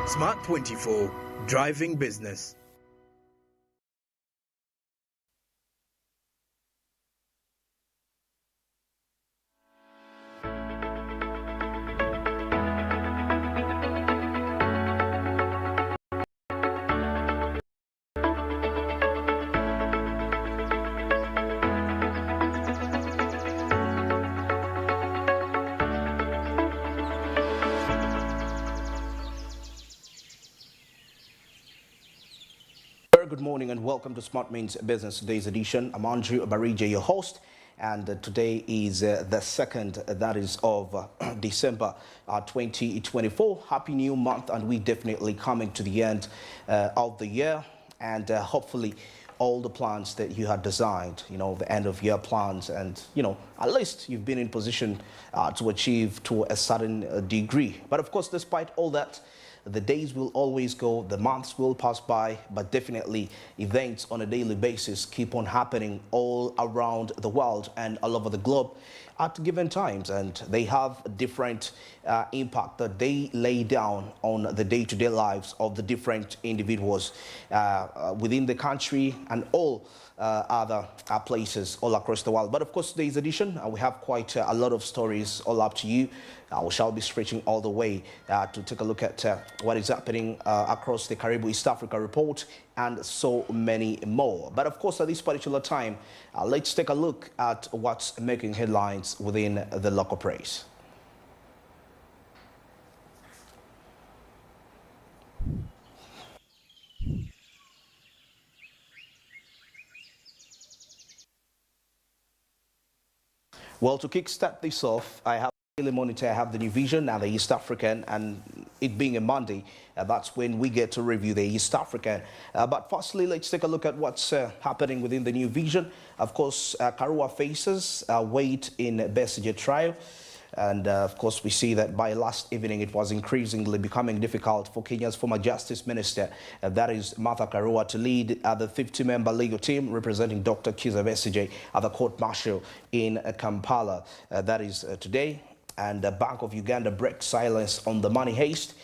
Smart 24, driving business. Good morning and welcome to Smart Means Business Today's edition. I'm Andrew Barija, your host, and today is the 2nd, that is of December 2024. Happy new month, and we definitely coming to the end of the year, and hopefully all the plans that you had designed, the end of year plans, and at least you've been in position to achieve to a certain degree. But of course, despite all that, the days will always go, the months will pass by, but definitely events on a daily basis keep on happening all around the world and all over the globe at given times, and they have a different impact that they lay down on the day-to-day lives of the different individuals within the country and all other places all across the world. But of course, today's edition, we have quite a lot of stories all up to you. We shall be stretching all the way to take a look at what is happening across the Caribou East Africa report and so many more. But of course, at this particular time, let's take a look at what's making headlines within the local press. Well, to kickstart this off, I have Daily Monitor, I have the New Vision and the East African, and it being a Monday, that's when we get to review the East African. But firstly, let's take a look at what's happening within the New Vision. Of course, Karua faces weight in Besigye trial. And of course, we see that by last evening, it was increasingly becoming difficult for Kenya's former Justice Minister, that is Martha Karua, to lead the 50-member legal team representing Dr. Kizza Besigye at the court-martial in Kampala. That is today. And the Bank of Uganda breaks silence on the money heist.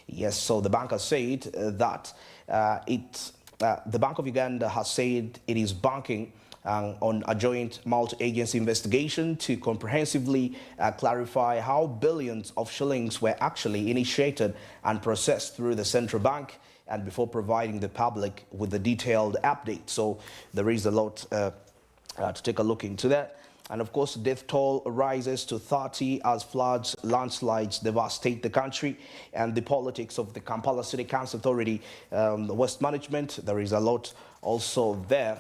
Yes, so the bank has said that the Bank of Uganda has said it is banking on a joint multi-agency investigation to comprehensively clarify how billions of shillings were actually initiated and processed through the central bank, and before providing the public with the detailed update. So there is a lot to take a look into that. And of course, death toll rises to 30 as floods, landslides devastate the country, and the politics of the Kampala City Council Authority, the Waste Management. There is a lot also there.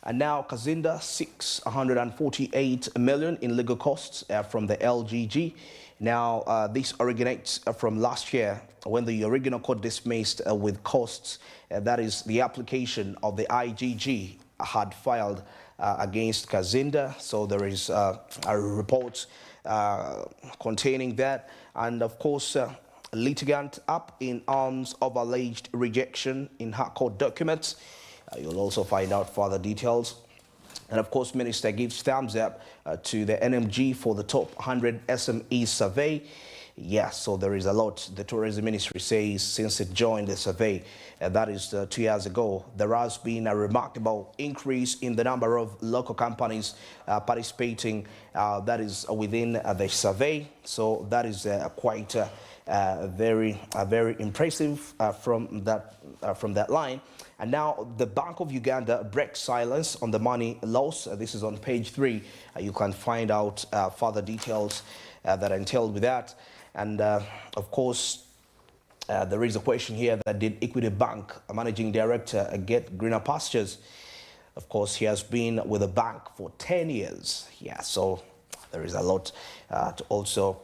And now Kazinda seeks 148 million in legal costs from the LGG. Now, this originates from last year when the original court dismissed with costs. That is the application of the IGG had filed against Kazinda. So there is a report containing that. And of course, litigant up in arms of alleged rejection in her court documents. You'll also find out further details. And of course, Minister gives thumbs up to the NMG for the top 100 SME survey. Yes, so there is a lot. The Tourism Ministry says since it joined the survey, that is 2 years ago, there has been a remarkable increase in the number of local companies participating, that is within the survey. So that is quite very impressive from that line. And now the Bank of Uganda breaks silence on the money loss. This is on page 3. You can find out further details that entailed with that. And of course, there is a question here that did Equity Bank managing director get greener pastures? Of course, he has been with the bank for 10 years. Yeah, so there is a lot to also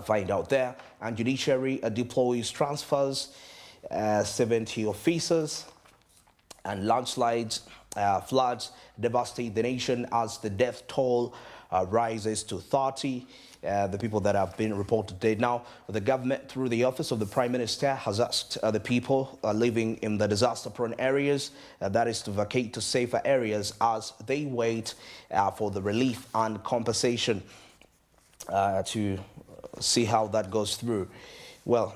find out there. And judiciary deploys transfers 70 officers, and landslides, floods devastate the nation as the death toll rises to 30. The people that have been reported dead. Now, the government, through the Office of the Prime Minister, has asked the people living in the disaster-prone areas, that is to vacate to safer areas as they wait for the relief and compensation to see how that goes through. Well,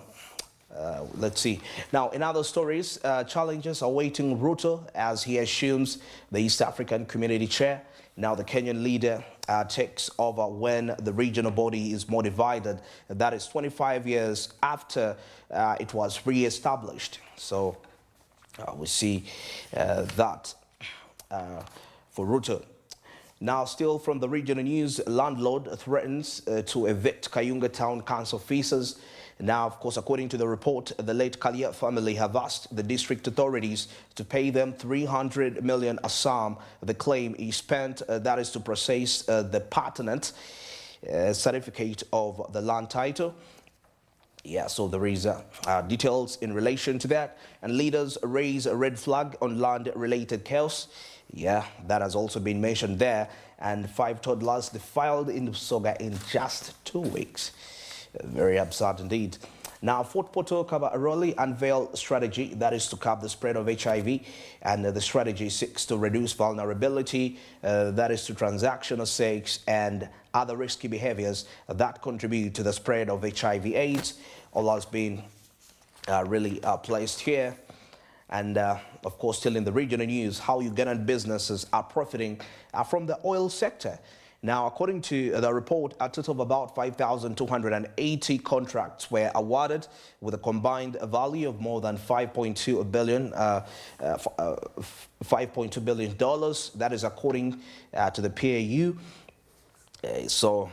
Let's see. Now, in other stories, challenges awaiting Ruto as he assumes the East African Community Chair. Now, the Kenyan leader takes over when the regional body is more divided. That is 25 years after it was re-established. So we see that for Ruto. Now, still from the regional news, landlord threatens to evict Kayunga Town Council officers. Now, of course, according to the report, the late Kalia family have asked the district authorities to pay them 300 million Assam. The claim is spent, that is to process the pertinent certificate of the land title. Yeah, so there is details in relation to that. And leaders raise a red flag on land-related chaos. Yeah, that has also been mentioned there. And 5 toddlers defiled in Busoga in just 2 weeks. Very absurd indeed. Now, Fort Portal Kabarole unveiled strategy that is to curb the spread of HIV, and the strategy seeks to reduce vulnerability, that is to transactional sex and other risky behaviors that contribute to the spread of HIV/AIDS. All has been really placed here. And of course, still in the regional news, how Ugandan businesses are profiting from the oil sector. Now, according to the report, a total of about 5,280 contracts were awarded with a combined value of more than $5.2 billion. $5.2 billion. That is according to the PAU. So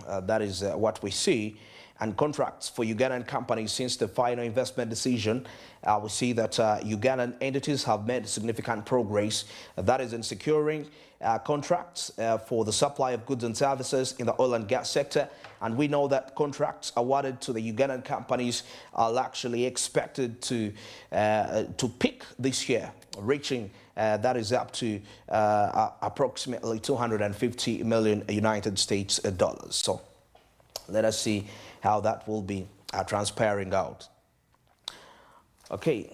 that is what we see. And contracts for Ugandan companies since the final investment decision, we see that Ugandan entities have made significant progress. That is in securing contracts for the supply of goods and services in the oil and gas sector. And we know that contracts awarded to the Ugandan companies are actually expected to peak this year, reaching that is up to approximately 250 million United States dollars. So let us see how that will be transpiring out. Okay,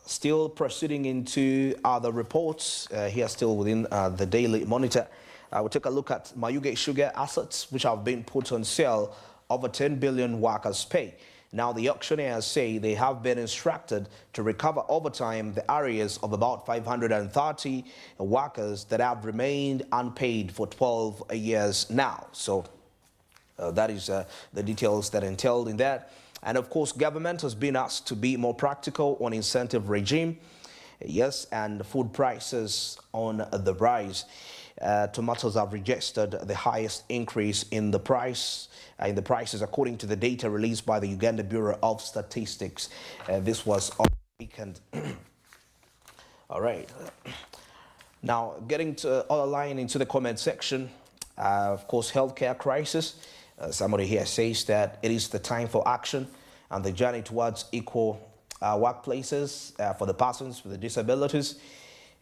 still proceeding into other reports here, still within the Daily Monitor. We'll take a look at Mayuge Sugar assets, which have been put on sale. Over 10 billion workers pay. Now, the auctioneers say they have been instructed to recover over time the arrears of about 530 workers that have remained unpaid for 12 years now. So that is the details that entailed in that. And of course, government has been asked to be more practical on incentive regime. Yes, and food prices on the rise. Tomatoes have registered the highest increase in the prices according to the data released by the Uganda Bureau of Statistics. This was on the weekend. All right. Now, getting to other line into the comment section. Of course, healthcare crisis. Somebody here says that it is the time for action and the journey towards equal workplaces for the persons with the disabilities.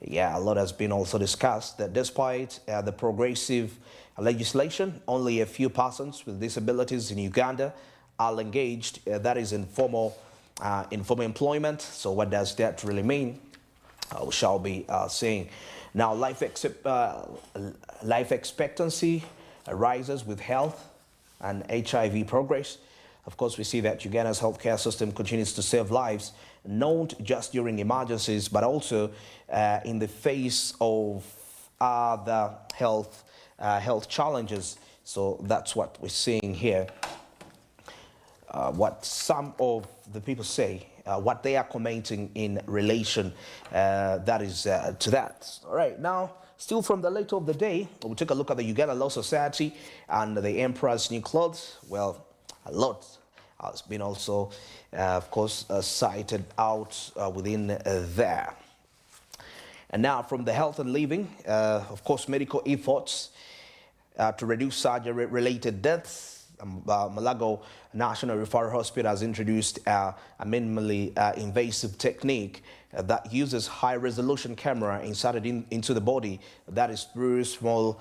Yeah, a lot has been also discussed that despite the progressive legislation, only a few persons with disabilities in Uganda are engaged, that is informal employment. So what does that really mean? We shall be seeing. Now, life expectancy rises with health and HIV progress. Of course, we see that Uganda's healthcare system continues to save lives, not just during emergencies, but also in the face of other health challenges. So that's what we're seeing here. What some of the people say, what they are commenting in relation, that is to that. All right, now, still from the letter of the day, we'll take a look at the Uganda Law Society and the Emperor's New Clothes. Well, a lot has been also, of course, cited out within there. And now from the health and living, of course, medical efforts to reduce surgery-related deaths. Malago National Referral Hospital has introduced a minimally invasive technique that uses high-resolution camera inserted into the body. That is through small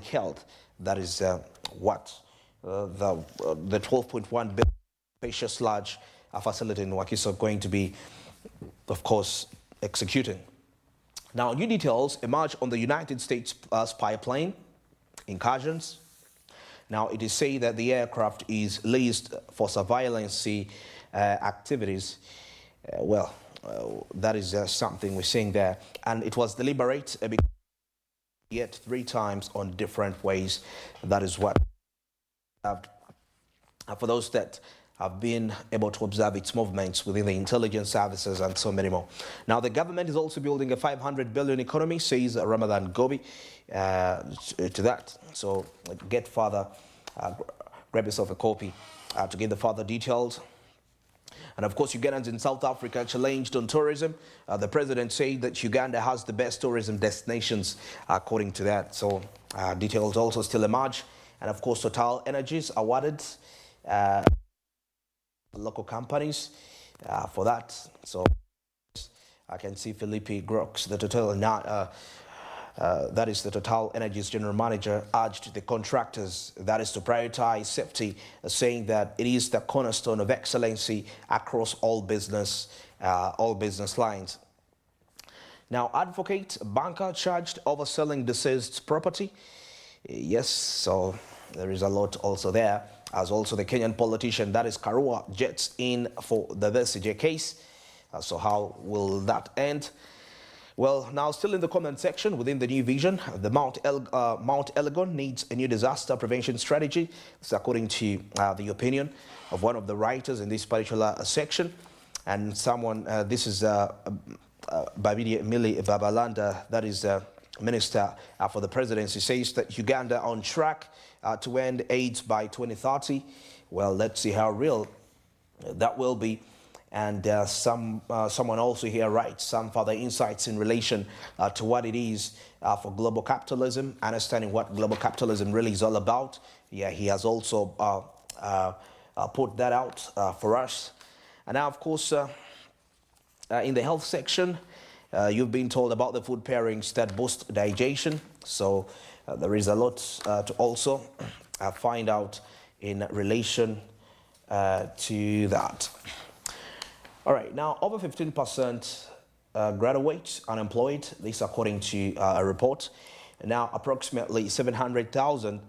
health. That is what the 12.1 billion spacious large facility in Wakiso going to be, of course, executing. Now, new details emerge on the United States spy plane incursions. Now, it is said that the aircraft is leased for surveillance activities. That is something we're seeing there. And it was deliberate, yet 3 times on different ways. That is what, for those that have been able to observe its movements within the intelligence services and so many more. Now, the government is also building a 500 billion economy, says Ramadan Gobi to that. So get further, grab yourself a copy to get the further details. And of course, Ugandans in South Africa challenged on tourism. The president said that Uganda has the best tourism destinations, according to that. So details also still emerge. And of course, Total Energies awarded local companies for that. So I can see Philippe Grox, the that is the Total Energies general manager, urged the contractors, that is to prioritize safety, saying that it is the cornerstone of excellency across all business lines. Now, advocate banker charged overselling deceased property. Yes, so there is a lot also there. As also the Kenyan politician, that is Karua, jets in for the Besigye case. So how will that end? Well, now still in the comment section within the new vision, the Mount Elgon needs a new disaster prevention strategy. This is according to the opinion of one of the writers in this particular section. And someone, this is Babidi Mili Babalanda, that is Minister for the Presidency, says that Uganda on track to end AIDS by 2030. Well, let's see how real that will be. And someone also here writes some further insights in relation to what it is for global capitalism, understanding what global capitalism really is all about. Yeah, he has also put that out for us. And now, of course, in the health section, you've been told about the food pairings that boost digestion. So there is a lot to also find out in relation to that. All right, now over 15% graduates unemployed, this according to a report. Now approximately 700,000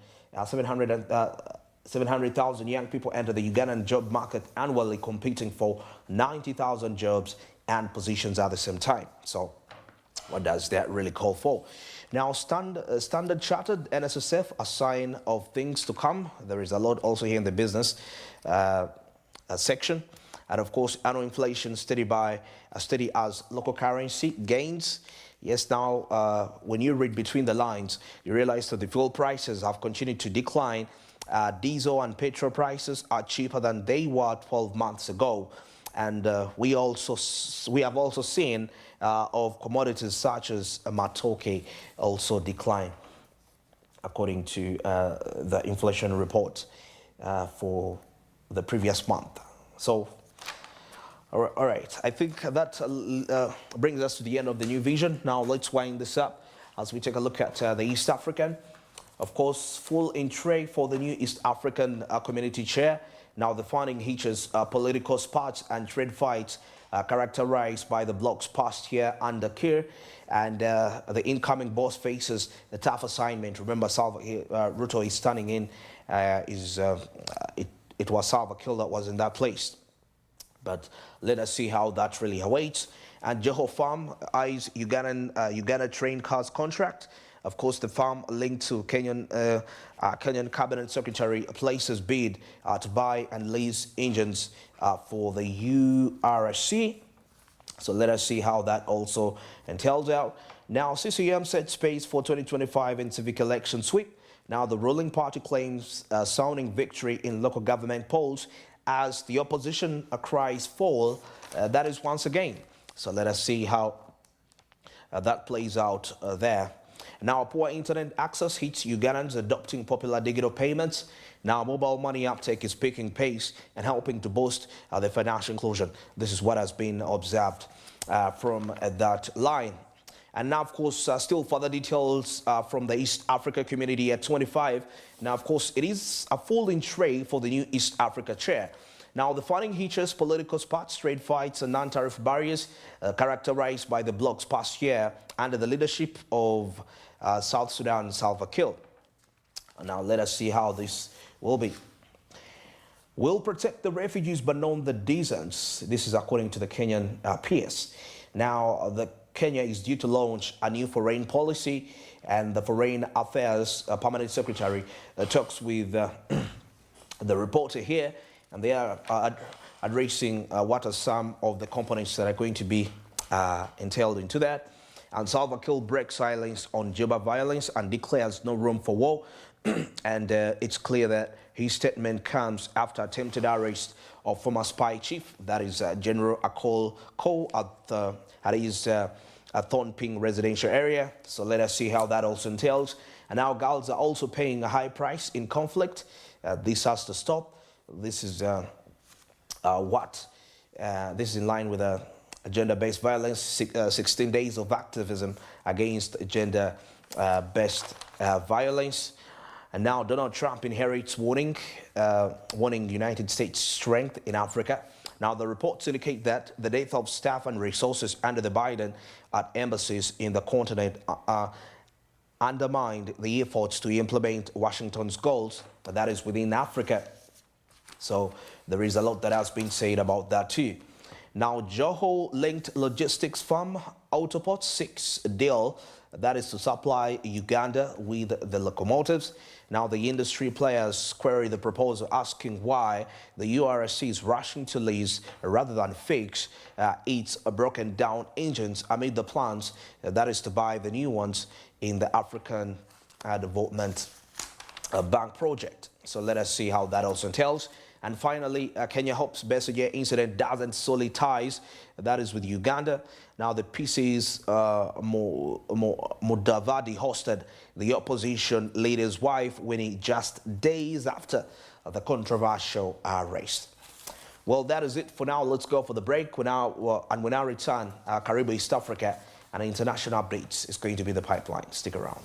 young people enter the Ugandan job market annually, competing for 90,000 jobs and positions at the same time. So what does that really call for? Now, Standard Chartered, NSSF, a sign of things to come. There is a lot also here in the business section. And of course, annual inflation steady as local currency gains. Yes, now, when you read between the lines, you realize that the fuel prices have continued to decline. Diesel and petrol prices are cheaper than they were 12 months ago. And we have also seen of commodities such as matoke also decline, according to the inflation report for the previous month. So, all right, I think that brings us to the end of the new vision. Now let's wind this up as we take a look at the East African. Of course, full in tray for the new East African Community Chair. Now the funding hitches political spots and trade fights characterized by the bloc's past year under Kiir, and the incoming boss faces a tough assignment. Remember, Ruto is standing in, it was Salva Kiir that was in that place. But let us see how that really awaits. And Jeho Farm eyes Uganda train cars contract. Of course, the farm linked to Kenyan Cabinet Secretary places bid to buy and lease engines for the URC. So let us see how that also entails out. Now, CCM set space for 2025 in civic election sweep. Now, the ruling party claims sounding victory in local government polls as the opposition cries fall. That is once again. So let us see how that plays out there. Now, poor internet access hits Ugandans adopting popular digital payments. Now, mobile money uptake is picking pace and helping to boost the financial inclusion. This is what has been observed from that line. And now, of course, still further details from the East Africa community at 25. Now, of course, it is a folding tray for the new East Africa chair. Now, the funding hitches, political spots, trade fights, and non-tariff barriers characterized by the bloc's past year under the leadership of South Sudan Salva Kiir. Now, let us see how this will be. Will protect the refugees but not the decents. This is according to the Kenyan PS. Now, the Kenya is due to launch a new foreign policy, and the Foreign Affairs Permanent Secretary talks with the reporter here, and they are addressing what are some of the components that are going to be entailed into that. And Salva Kiir breaks silence on Juba violence and declares no room for war. And it's clear that his statement comes after attempted arrest of former spy chief, that is General Akol Ko at his Thornping residential area. So let us see how that also entails. And now girls are also paying a high price in conflict. This has to stop. This is this is in line with gender-based violence, 16 days of activism against gender-based violence. And now Donald Trump inherits warning United States strength in Africa. Now the reports indicate that the death of staff and resources under the Biden at embassies in the continent undermined the efforts to implement Washington's goals, that is within Africa. So there is a lot that has been said about that too. Now, Joho-linked logistics firm Autoport 6 deal, that is to supply Uganda with the locomotives. Now, the industry players query the proposal, asking why the URC is rushing to lease rather than fix its broken down engines amid the plans, that is to buy the new ones in the African Development Bank project. So let us see how that also entails. And finally, Kenya hopes Besigye incident doesn't solely ties, that is with Uganda. Now the PC's Mudavadi hosted the opposition leader's wife winning just days after the controversial arrest. Well, that is it for now. Let's go for the break. We now return. Karibu East Africa and international updates is going to be the pipeline. Stick around.